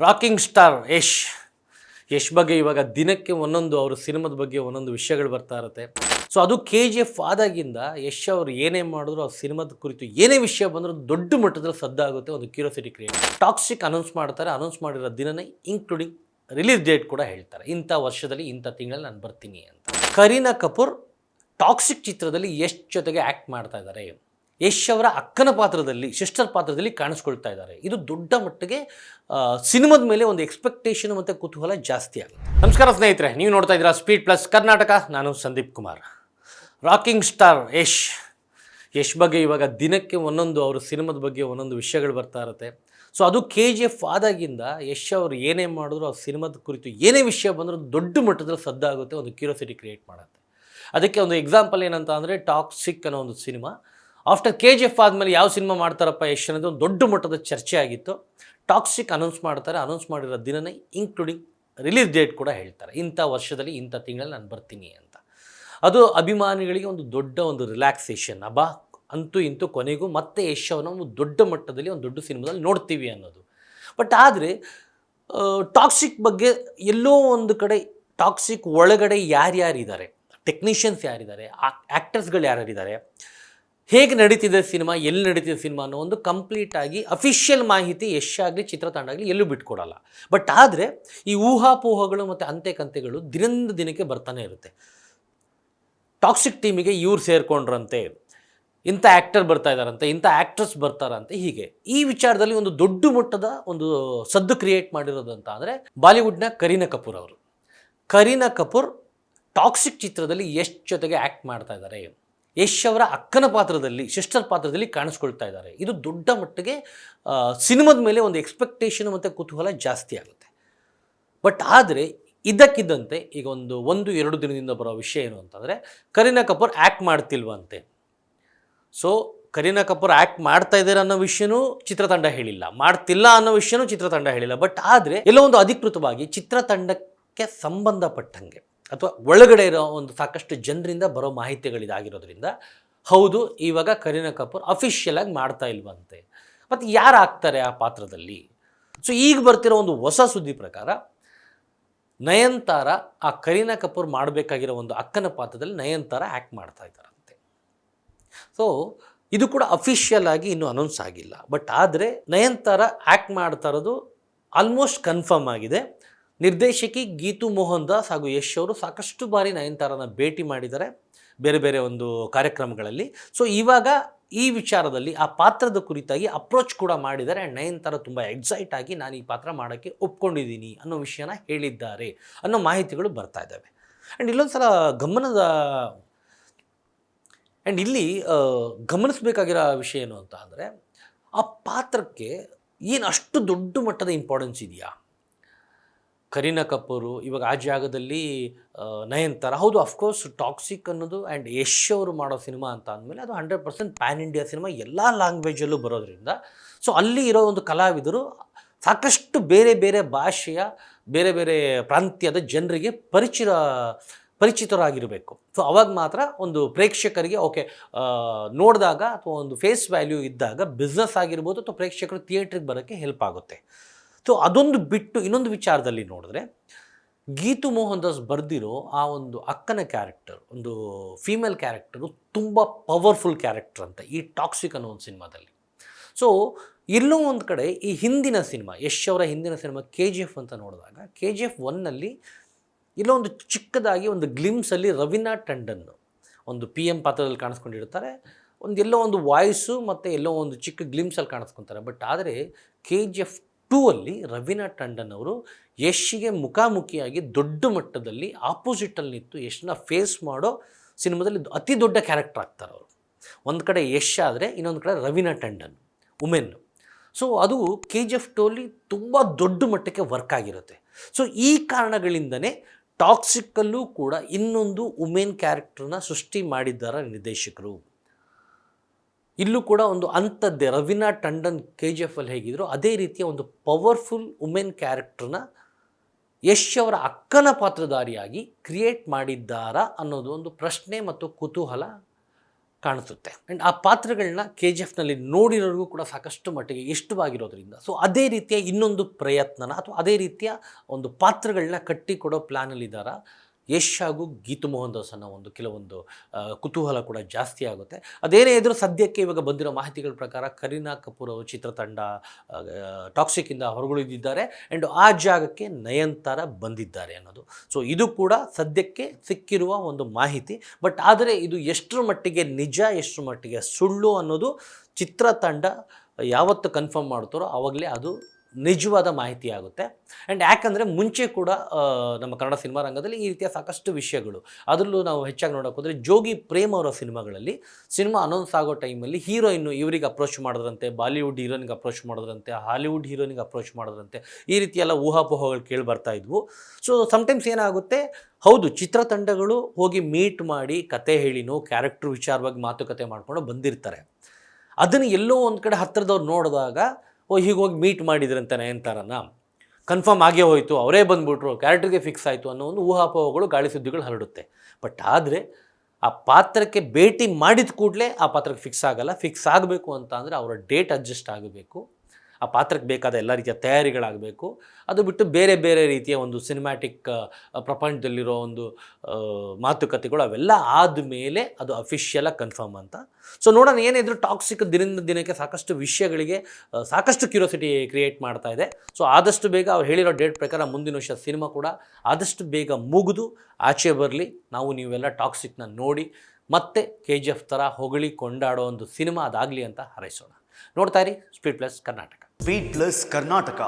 Rocking star Yash ಬಗ್ಗೆ ಇವಾಗ ದಿನಕ್ಕೆ ಒಂದೊಂದು ಅವ್ರ ಸಿನಿಮಾದ ಬಗ್ಗೆ ಒಂದೊಂದು ವಿಷಯಗಳು ಬರ್ತಾ ಇರುತ್ತೆ. ಸೊ ಅದು KGF ಆದಾಗಿಂದ ಯಶ್ ಅವರು ಏನೇ ಮಾಡಿದ್ರು ಆ ಸಿನಿಮಾದ ಕುರಿತು ಏನೇ ವಿಷಯ ಬಂದರೂ ದೊಡ್ಡ ಮಟ್ಟದಲ್ಲಿ ಸದ್ದಾಗುತ್ತೆ, ಒಂದು ಕ್ಯೂರಿಯಾಸಿಟಿ ಕ್ರಿಯೇಟ್. ಟಾಕ್ಸಿಕ್ ಅನೌನ್ಸ್ ಮಾಡ್ತಾರೆ, ಅನೌನ್ಸ್ ಮಾಡಿರೋ ದಿನನೇ ಇನ್ಕ್ಲೂಡಿಂಗ್ ರಿಲೀಸ್ ಡೇಟ್ ಕೂಡ ಹೇಳ್ತಾರೆ, ಇಂಥ ವರ್ಷದಲ್ಲಿ ಇಂಥ ತಿಂಗಳಲ್ಲಿ ನಾನು ಬರ್ತೀನಿ ಅಂತ. ಕರೀನಾ ಕಪೂರ್ ಟಾಕ್ಸಿಕ್ ಚಿತ್ರದಲ್ಲಿ ಯಶ್ ಜೊತೆಗೆ ಆ್ಯಕ್ಟ್ ಮಾಡ್ತಾ ಇದ್ದಾರೆ. ಯಶ್ ಅವರ ಅಕ್ಕನ ಪಾತ್ರದಲ್ಲಿ, ಸಿಸ್ಟರ್ ಪಾತ್ರದಲ್ಲಿ ಕಾಣಿಸ್ಕೊಳ್ತಾ ಇದ್ದಾರೆ. ಇದು ದೊಡ್ಡ ಮಟ್ಟಿಗೆ ಸಿನಿಮಾದ ಮೇಲೆ ಒಂದು ಎಕ್ಸ್ಪೆಕ್ಟೇಷನ್ ಮತ್ತು ಕುತೂಹಲ ಜಾಸ್ತಿ ಆಗುತ್ತೆ. ನಮಸ್ಕಾರ ಸ್ನೇಹಿತರೆ, ನೀವು ನೋಡ್ತಾ ಇದ್ದೀರಾ ಸ್ಪೀಡ್ ಪ್ಲಸ್ ಕರ್ನಾಟಕ. ನಾನು ಸಂದೀಪ್ ಕುಮಾರ್. ರಾಕಿಂಗ್ ಸ್ಟಾರ್ ಯಶ್ ಬಗ್ಗೆ ಇವಾಗ ದಿನಕ್ಕೆ ಒಂದೊಂದು ಅವ್ರ ಸಿನಿಮಾದ ಬಗ್ಗೆ ಒಂದೊಂದು ವಿಷಯಗಳು ಬರ್ತಾ ಇರುತ್ತೆ. ಸೊ ಅದು KGF ಆದಾಗಿಂದ ಯಶ್ ಅವರು ಏನೇ ಮಾಡಿದ್ರು ಆ ಸಿನಿಮಾದ ಕುರಿತು ಏನೇ ವಿಷಯ ಬಂದರೂ ದೊಡ್ಡ ಮಟ್ಟದಲ್ಲಿ ಸದ್ದಾಗುತ್ತೆ, ಒಂದು ಕ್ಯೂರಿಯಾಸಿಟಿ ಕ್ರಿಯೇಟ್ ಮಾಡುತ್ತೆ. ಅದಕ್ಕೆ ಒಂದು ಎಕ್ಸಾಂಪಲ್ ಏನಂತ ಅಂದರೆ ಟಾಕ್ಸಿಕ್ ಅನ್ನೋ ಒಂದು ಸಿನಿಮಾ. ಆಫ್ಟರ್ KGF ಆದಮೇಲೆ ಯಾವ ಸಿನಿಮಾ ಮಾಡ್ತಾರಪ್ಪ ಯಶ್ ಅನ್ನೋದು ಒಂದು ದೊಡ್ಡ ಮಟ್ಟದ ಚರ್ಚೆ ಆಗಿತ್ತು. ಟಾಕ್ಸಿಕ್ ಅನೌನ್ಸ್ ಮಾಡ್ತಾರೆ, ಅನೌನ್ಸ್ ಮಾಡಿರೋ ದಿನನೇ ಇನ್ಕ್ಲೂಡಿಂಗ್ ರಿಲೀಸ್ ಡೇಟ್ ಕೂಡ ಹೇಳ್ತಾರೆ, ಇಂಥ ವರ್ಷದಲ್ಲಿ ಇಂಥ ತಿಂಗಳಲ್ಲಿ ನಾನು ಬರ್ತೀನಿ ಅಂತ. ಅದು ಅಭಿಮಾನಿಗಳಿಗೆ ಒಂದು ದೊಡ್ಡ ಒಂದು ರಿಲ್ಯಾಕ್ಸೇಷನ್. ಅಂತೂ ಇಂತೂ ಕೊನೆಗೂ ಮತ್ತೆ ಯಶ್ ಅವನ ಒಂದು ದೊಡ್ಡ ಮಟ್ಟದಲ್ಲಿ ಒಂದು ದೊಡ್ಡ ಸಿನಿಮಾದಲ್ಲಿ ನೋಡ್ತೀವಿ ಅನ್ನೋದು. ಬಟ್ ಆದರೆ ಟಾಕ್ಸಿಕ್ ಬಗ್ಗೆ ಎಲ್ಲೋ ಒಂದು ಕಡೆ ಟಾಕ್ಸಿಕ್ ಒಳಗಡೆ ಯಾರ್ಯಾರಿದ್ದಾರೆ, ಟೆಕ್ನಿಷಿಯನ್ಸ್ ಯಾರಿದ್ದಾರೆ, ಆ್ಯಕ್ಟರ್ಸ್ಗಳು ಯಾರ್ಯಾರಿದ್ದಾರೆ, ಹೇಗೆ ನಡೀತಿದೆ ಸಿನಿಮಾ, ಎಲ್ಲಿ ನಡೀತಿದೆ ಸಿನಿಮಾ ಅನ್ನೋ ಒಂದು ಕಂಪ್ಲೀಟಾಗಿ ಅಫಿಷಿಯಲ್ ಮಾಹಿತಿ ಯಶ್ ಆಗಲಿ ಚಿತ್ರತಂಡ ಆಗಲಿ ಎಲ್ಲೂ ಬಿಟ್ಕೊಡಲ್ಲ. ಬಟ್ ಆದರೆ ಈ ಊಹಾಪೋಹಗಳು ಮತ್ತು ಅಂತೆಕಂತೆಗಳು ದಿನದಿಂದ ದಿನಕ್ಕೆ ಬರ್ತಾನೆ ಇರುತ್ತೆ. ಟಾಕ್ಸಿಕ್ ಟೀಮಿಗೆ ಇವ್ರು ಸೇರಿಕೊಂಡ್ರಂತೆ, ಇಂಥ ಆ್ಯಕ್ಟರ್ ಬರ್ತಾ ಇದ್ದಾರಂತೆ, ಇಂಥ ಆ್ಯಕ್ಟ್ರೆಸ್ ಬರ್ತಾರಂತೆ, ಹೀಗೆ ಈ ವಿಚಾರದಲ್ಲಿ ಒಂದು ದೊಡ್ಡ ಮಟ್ಟದ ಒಂದು ಸದ್ದು ಕ್ರಿಯೇಟ್ ಮಾಡಿರೋದು ಅಂತ ಅಂದರೆ ಬಾಲಿವುಡ್ನ ಕರೀನಾ ಕಪೂರ್ ಅವರು. ಕರೀನಾ ಕಪೂರ್ ಟಾಕ್ಸಿಕ್ ಚಿತ್ರದಲ್ಲಿ ಯಶ್ ಜೊತೆಗೆ ಆ್ಯಕ್ಟ್ ಮಾಡ್ತಾ ಇದ್ದಾರೆ. ಯಶ್ ಅವರ ಅಕ್ಕನ ಪಾತ್ರದಲ್ಲಿ, ಸಿಸ್ಟರ್ ಪಾತ್ರದಲ್ಲಿ ಕಾಣಿಸ್ಕೊಳ್ತಾ ಇದ್ದಾರೆ. ಇದು ದೊಡ್ಡ ಮಟ್ಟಿಗೆ ಸಿನಿಮಾದ ಮೇಲೆ ಒಂದು ಎಕ್ಸ್ಪೆಕ್ಟೇಷನ್ ಮತ್ತು ಕುತೂಹಲ ಜಾಸ್ತಿ ಆಗುತ್ತೆ. ಬಟ್ ಆದರೆ ಇದ್ದಕ್ಕಿದ್ದಂತೆ ಈಗ ಒಂದು 2 ದಿನದಿಂದ ಬರೋ ವಿಷಯ ಏನು ಅಂತಂದರೆ, ಕರೀನಾ ಕಪೂರ್ ಆ್ಯಕ್ಟ್ ಮಾಡ್ತಿಲ್ವಂತೆ. ಸೊ ಕರೀನಾ ಕಪೂರ್ ಆ್ಯಕ್ಟ್ ಮಾಡ್ತಾ ಇದ್ದಾರೆ ಅನ್ನೋ ವಿಷಯನೂ ಚಿತ್ರತಂಡ ಹೇಳಿಲ್ಲ, ಮಾಡ್ತಿಲ್ಲ ಅನ್ನೋ ವಿಷಯನೂ ಚಿತ್ರತಂಡ ಹೇಳಿಲ್ಲ. ಬಟ್ ಆದರೆ ಎಲ್ಲೋ ಒಂದು ಅಧಿಕೃತವಾಗಿ ಚಿತ್ರತಂಡಕ್ಕೆ ಸಂಬಂಧಪಟ್ಟಂಗೆ ಅಥವಾ ಒಳಗಡೆ ಇರೋ ಒಂದು ಸಾಕಷ್ಟು ಜನರಿಂದ ಬರೋ ಮಾಹಿತಿಗಳಿದಾಗಿರೋದ್ರಿಂದ ಹೌದು, ಇವಾಗ ಕರೀನಾ ಕಪೂರ್ ಅಫಿಷಿಯಲ್ ಆಗಿ ಮಾಡ್ತಾ ಇಲ್ವಂತೆ. ಮತ್ತು ಯಾರು ಆಗ್ತಾರೆ ಆ ಪಾತ್ರದಲ್ಲಿ? ಸೊ ಈಗ ಬರ್ತಿರೋ ಒಂದು ಹೊಸ ಸುದ್ದಿ ಪ್ರಕಾರ ನಯನತಾರ ಆ ಕರೀನಾ ಕಪೂರ್ ಮಾಡಬೇಕಾಗಿರೋ ಒಂದು ಅಕ್ಕನ ಪಾತ್ರದಲ್ಲಿ ನಯನತಾರ ಆ್ಯಕ್ಟ್ ಮಾಡ್ತಾ ಇದ್ದಾರಂತೆ. ಸೊ ಇದು ಕೂಡ ಅಫಿಷಿಯಲ್ ಆಗಿ ಇನ್ನೂ ಅನೌನ್ಸ್ ಆಗಿಲ್ಲ. ಬಟ್ ಆದರೆ ನಯನತಾರ ಆ್ಯಕ್ಟ್ ಮಾಡ್ತಾ ಇರೋದು ಆಲ್ಮೋಸ್ಟ್ ಕನ್ಫರ್ಮ್ ಆಗಿದೆ. ನಿರ್ದೇಶಕಿ ಗೀತು ಮೋಹನ್ ದಾಸ್ ಹಾಗೂ ಯಶ್ ಅವರು ಸಾಕಷ್ಟು ಬಾರಿ ನಯನತಾರನ ಭೇಟಿ ಮಾಡಿದ್ದಾರೆ ಬೇರೆ ಬೇರೆ ಒಂದು ಕಾರ್ಯಕ್ರಮಗಳಲ್ಲಿ. ಸೊ ಇವಾಗ ಈ ವಿಚಾರದಲ್ಲಿ ಆ ಪಾತ್ರದ ಕುರಿತಾಗಿ ಅಪ್ರೋಚ್ ಕೂಡ ಮಾಡಿದ್ದಾರೆ. ಆ್ಯಂಡ್ ನಯನತಾರ ತುಂಬ ಎಕ್ಸೈಟ್ ಆಗಿ ನಾನು ಈ ಪಾತ್ರ ಮಾಡೋಕ್ಕೆ ಒಪ್ಕೊಂಡಿದ್ದೀನಿ ಅನ್ನೋ ವಿಷಯನ ಹೇಳಿದ್ದಾರೆ ಅನ್ನೋ ಮಾಹಿತಿಗಳು ಬರ್ತಾ ಇದ್ದಾವೆ. ಆ್ಯಂಡ್ ಇಲ್ಲೊಂದು ಸಲ ಇಲ್ಲಿ ಗಮನಿಸಬೇಕಾಗಿರೋ ವಿಷಯ ಏನು ಅಂತ ಅಂದರೆ, ಆ ಪಾತ್ರಕ್ಕೆ ಏನು ಅಷ್ಟು ದೊಡ್ಡ ಮಟ್ಟದ ಇಂಪಾರ್ಟೆನ್ಸ್ ಇದೆಯಾ? ಕರೀನಾ ಕಪೂರು ಇವಾಗ ಆ ಜಾಗದಲ್ಲಿ ನಯನತಾರ, ಹೌದು ಅಫ್ಕೋರ್ಸ್ ಟಾಕ್ಸಿಕ್ ಅನ್ನೋದು ಆ್ಯಂಡ್ ಯಶ್ ಅವರು ಮಾಡೋ ಸಿನಿಮಾ ಅಂತ ಅಂದಮೇಲೆ ಅದು 100% ಪ್ಯಾನ್ ಇಂಡಿಯಾ ಸಿನಿಮಾ, ಎಲ್ಲ ಲ್ಯಾಂಗ್ವೇಜಲ್ಲೂ ಬರೋದ್ರಿಂದ ಸೊ ಅಲ್ಲಿ ಇರೋ ಒಂದು ಕಲಾವಿದರು ಸಾಕಷ್ಟು ಬೇರೆ ಬೇರೆ ಭಾಷೆಯ ಬೇರೆ ಬೇರೆ ಪ್ರಾಂತ್ಯದ ಜನರಿಗೆ ಪರಿಚಿತರಾಗಿರಬೇಕು. ಸೊ ಅವಾಗ ಮಾತ್ರ ಒಂದು ಪ್ರೇಕ್ಷಕರಿಗೆ ಓಕೆ ನೋಡಿದಾಗ ಅಥವಾ ಒಂದು ಫೇಸ್ ವ್ಯಾಲ್ಯೂ ಇದ್ದಾಗ ಬಿಸ್ನೆಸ್ ಆಗಿರ್ಬೋದು ಅಥವಾ ಪ್ರೇಕ್ಷಕರು ಥಿಯೇಟ್ರಿಗೆ ಬರೋಕ್ಕೆ ಹೆಲ್ಪ್ ಆಗುತ್ತೆ. ಸೊ ಅದೊಂದು ಬಿಟ್ಟು ಇನ್ನೊಂದು ವಿಚಾರದಲ್ಲಿ ನೋಡಿದ್ರೆ, ಗೀತು ಮೋಹನ್ ದಾಸ್ ಬರೆದಿರೋ ಆ ಒಂದು ಅಕ್ಕನ ಕ್ಯಾರೆಕ್ಟರ್, ಒಂದು ಫೀಮೇಲ್ ಕ್ಯಾರೆಕ್ಟರು ತುಂಬ ಪವರ್ಫುಲ್ ಕ್ಯಾರೆಕ್ಟರ್ ಅಂತ ಈ ಟಾಕ್ಸಿಕ್ ಅನ್ನೋ ಒಂದು ಸಿನಿಮಾದಲ್ಲಿ. ಸೊ ಎಲ್ಲೋ ಒಂದು ಕಡೆ ಈ ಹಿಂದಿನ ಸಿನಿಮಾ, ಯಶ್ ಅವರ ಹಿಂದಿನ ಸಿನಿಮಾ KGF ಅಂತ ನೋಡಿದಾಗ KGF 1ನಲ್ಲಿ ಎಲ್ಲೋ ಒಂದು ಚಿಕ್ಕದಾಗಿ ಒಂದು ಗ್ಲಿಮ್ಸಲ್ಲಿ ರವೀನಾ ಟಂಡನ್ ಒಂದು PM ಪಾತ್ರದಲ್ಲಿ ಕಾಣಿಸ್ಕೊಂಡಿರ್ತಾರೆ. ಎಲ್ಲೋ ಒಂದು ವಾಯ್ಸು ಮತ್ತು ಎಲ್ಲೋ ಒಂದು ಚಿಕ್ಕ ಗ್ಲಿಮ್ಸಲ್ಲಿ ಕಾಣಿಸ್ಕೊತಾರೆ. ಬಟ್ ಆದರೆ KGF 2 ಅಲ್ಲಿ ರವೀನಾ ಟಂಡನ್ ಅವರು ಯಶ್ಗೆ ಮುಖಾಮುಖಿಯಾಗಿ ದೊಡ್ಡ ಮಟ್ಟದಲ್ಲಿ ಆಪೋಸಿಟಲ್ಲಿ ನಿಂತು ಯಶ್ನ ಫೇಸ್ ಮಾಡೋ ಸಿನಿಮಾದಲ್ಲಿ ಅತಿ ದೊಡ್ಡ ಕ್ಯಾರೆಕ್ಟರ್ ಆಗ್ತಾರೆ ಅವರು. ಒಂದು ಕಡೆ ಯಶ್ ಆದರೆ ಇನ್ನೊಂದು ಕಡೆ ರವೀನಾ ಟಂಡನ್ ವುಮೆನ್ನು. ಸೊ ಅದು KGF 2 ಅಲ್ಲಿ ತುಂಬ ದೊಡ್ಡ ಮಟ್ಟಕ್ಕೆ ವರ್ಕ್ ಆಗಿರುತ್ತೆ. ಸೊ ಈ ಕಾರಣಗಳಿಂದನೇ ಟಾಕ್ಸಿಕ್ಕಲ್ಲೂ ಕೂಡ ಇನ್ನೊಂದು ವುಮೆನ್ ಕ್ಯಾರೆಕ್ಟರ್ನ ಸೃಷ್ಟಿ ಮಾಡಿದ್ದಾರೆ ನಿರ್ದೇಶಕರು. ಇಲ್ಲೂ ಕೂಡ ಒಂದು ಅಂಥದ್ದೇ ರವೀನಾ ಟಂಡನ್ KGF ಅಲ್ಲಿ ಹೇಗಿದ್ರು ಅದೇ ರೀತಿಯ ಒಂದು ಪವರ್ಫುಲ್ ವುಮೆನ್ ಕ್ಯಾರೆಕ್ಟರ್ನ ಯಶ್ ಅವರ ಅಕ್ಕನ ಪಾತ್ರಧಾರಿಯಾಗಿ ಕ್ರಿಯೇಟ್ ಮಾಡಿದ್ದಾರಾ ಅನ್ನೋದು ಒಂದು ಪ್ರಶ್ನೆ ಮತ್ತು ಕುತೂಹಲ ಕಾಣಿಸುತ್ತೆ. ಆ್ಯಂಡ್ ಆ ಪಾತ್ರಗಳನ್ನ KGFನಲ್ಲಿ ನೋಡಿರೋರಿಗೂ ಕೂಡ ಸಾಕಷ್ಟು ಮಟ್ಟಿಗೆ ಇಷ್ಟವಾಗಿರೋದ್ರಿಂದ ಸೊ ಅದೇ ರೀತಿಯ ಇನ್ನೊಂದು ಪ್ರಯತ್ನನ ಅಥವಾ ಅದೇ ರೀತಿಯ ಒಂದು ಪಾತ್ರಗಳನ್ನ ಕಟ್ಟಿಕೊಡೋ ಪ್ಲ್ಯಾನಲ್ಲಿದ್ದಾರಾ ಯಶ್ ಹಾಗೂ ಗೀತು ಮೋಹನ್ ದಾಸ್ ಅನ್ನೋ ಒಂದು ಕೆಲವೊಂದು ಕುತೂಹಲ ಕೂಡ ಜಾಸ್ತಿ ಆಗುತ್ತೆ. ಅದೇನೇ ಇದ್ರೂ ಸದ್ಯಕ್ಕೆ ಇವಾಗ ಬಂದಿರೋ ಮಾಹಿತಿಗಳ ಪ್ರಕಾರ ಕರೀನಾ ಕಪೂರ್ ಅವರು ಚಿತ್ರತಂಡ ಟಾಕ್ಸಿಕ್ಕಿಂದ ಹೊರಗುಳಿದಿದ್ದಾರೆ ಆ್ಯಂಡ್ ಆ ಜಾಗಕ್ಕೆ ನಯನತಾರ ಬಂದಿದ್ದಾರೆ ಅನ್ನೋದು. ಸೊ ಇದು ಕೂಡ ಸದ್ಯಕ್ಕೆ ಸಿಕ್ಕಿರುವ ಒಂದು ಮಾಹಿತಿ. ಬಟ್ ಆದರೆ ಇದು ಎಷ್ಟರ ಮಟ್ಟಿಗೆ ನಿಜ ಎಷ್ಟರ ಮಟ್ಟಿಗೆ ಸುಳ್ಳು ಅನ್ನೋದು ಚಿತ್ರತಂಡ ಯಾವತ್ತು ಕನ್ಫರ್ಮ್ ಮಾಡ್ತಾರೋ ಆವಾಗಲೇ ಅದು ನಿಜವಾದ ಮಾಹಿತಿ ಆಗುತ್ತೆ. ಆ್ಯಂಡ್ ಯಾಕಂದರೆ ಮುಂಚೆ ಕೂಡ ನಮ್ಮ ಕನ್ನಡ ಸಿನಿಮಾ ರಂಗದಲ್ಲಿ ಈ ರೀತಿಯ ಸಾಕಷ್ಟು ವಿಷಯಗಳು, ಅದರಲ್ಲೂ ನಾವು ಹೆಚ್ಚಾಗಿ ನೋಡೋಕೆ ಹೋದರೆ ಜೋಗಿ ಪ್ರೇಮ್ ಅವರ ಸಿನಿಮಾಗಳಲ್ಲಿ ಸಿನಿಮಾ ಅನೌನ್ಸ್ ಆಗೋ ಟೈಮಲ್ಲಿ ಹೀರೋಯಿನ್ನು ಇವರಿಗೆ ಅಪ್ರೋಚ್ ಮಾಡಿದ್ರಂತೆ, ಬಾಲಿವುಡ್ ಹೀರೋನಿಗೆ ಅಪ್ರೋಚ್ ಮಾಡಿದ್ರಂತೆ, ಹಾಲಿವುಡ್ ಹೀರೋನಿಗೆ ಅಪ್ರೋಚ್ ಮಾಡಿದ್ರಂತೆ, ಈ ರೀತಿಯೆಲ್ಲ ಊಹಾಪೋಹಗಳು ಕೇಳಿ ಬರ್ತಾ ಇದ್ವು. ಸೊ ಸಮ್ಟೈಮ್ಸ್ ಏನಾಗುತ್ತೆ, ಹೌದು ಚಿತ್ರತಂಡಗಳು ಹೋಗಿ ಮೀಟ್ ಮಾಡಿ ಕತೆ ಹೇಳಿನೋ ಕ್ಯಾರೆಕ್ಟರ್ ವಿಚಾರವಾಗಿ ಮಾತುಕತೆ ಮಾಡ್ಕೊಂಡು ಬಂದಿರ್ತಾರೆ. ಅದನ್ನು ಎಲ್ಲೋ ಒಂದು ಕಡೆ ಹತ್ತಿರದವ್ರು ನೋಡಿದಾಗ ಹೀಗೋಗಿ ಮೀಟ್ ಮಾಡಿದ್ರಂತೆ ನಯನತಾರನ, ಕನ್ಫರ್ಮ್ ಆಗೇ ಹೋಯಿತು, ಅವರೇ ಬಂದುಬಿಟ್ರು, ಕ್ಯಾರೆಕ್ಟರ್ಗೆ ಫಿಕ್ಸ್ ಆಯಿತು ಅನ್ನೋ ಒಂದು ಊಹಾಪೋಹಗಳು ಗಾಳಿ ಸುದ್ದಿಗಳು ಹರಡುತ್ತೆ. ಬಟ್ ಆದರೆ ಆ ಪಾತ್ರಕ್ಕೆ ಭೇಟಿ ಮಾಡಿದ ಕೂಡಲೇ ಆ ಪಾತ್ರಕ್ಕೆ ಫಿಕ್ಸ್ ಆಗಲ್ಲ. ಫಿಕ್ಸ್ ಆಗಬೇಕು ಅಂತ ಅಂದರೆ ಅವರ ಡೇಟ್ ಅಡ್ಜಸ್ಟ್ ಆಗಬೇಕು, ಆ ಪಾತ್ರಕ್ಕೆ ಬೇಕಾದ ಎಲ್ಲ ರೀತಿಯ ತಯಾರಿಗಳಾಗಬೇಕು. ಅದು ಬಿಟ್ಟು ಬೇರೆ ಬೇರೆ ರೀತಿಯ ಒಂದು ಸಿನಿಮ್ಯಾಟಿಕ್ ಪ್ರಪಂಚದಲ್ಲಿರೋ ಒಂದು ಮಾತುಕತೆಗಳು ಅವೆಲ್ಲ ಆದಮೇಲೆ ಅದು ಅಫಿಷಿಯಲಾಗಿ ಕನ್ಫರ್ಮ್ ಅಂತ. ಸೊ ನೋಡೋಣ ಏನಿದ್ರು ಟಾಕ್ಸಿಕ್ ದಿನದಿಂದ ದಿನಕ್ಕೆ ಸಾಕಷ್ಟು ವಿಷಯಗಳಿಗೆ ಸಾಕಷ್ಟು ಕ್ಯೂರಿಯಾಸಿಟಿ ಕ್ರಿಯೇಟ್ ಮಾಡ್ತಾ ಇದೆ. ಸೊ ಆದಷ್ಟು ಬೇಗ ಅವ್ರು ಹೇಳಿರೋ ಡೇಟ್ ಪ್ರಕಾರ ಮುಂದಿನ ವರ್ಷ ಸಿನಿಮಾ ಕೂಡ ಆದಷ್ಟು ಬೇಗ ಮುಗಿದು ಆಚೆ ಬರಲಿ, ನಾವು ನೀವೆಲ್ಲ ಟಾಕ್ಸಿಕ್ನ ನೋಡಿ ಮತ್ತೆ KGF ಥರ ಹೊಗಳಿ ಕೊಂಡಾಡೋ ಒಂದು ಸಿನಿಮಾ ಅದಾಗಲಿ ಅಂತ ಹಾರೈಸೋಣ. ನೋಡ್ತಾ ಇರಿ speed plus Karnataka. Speed plus Karnataka.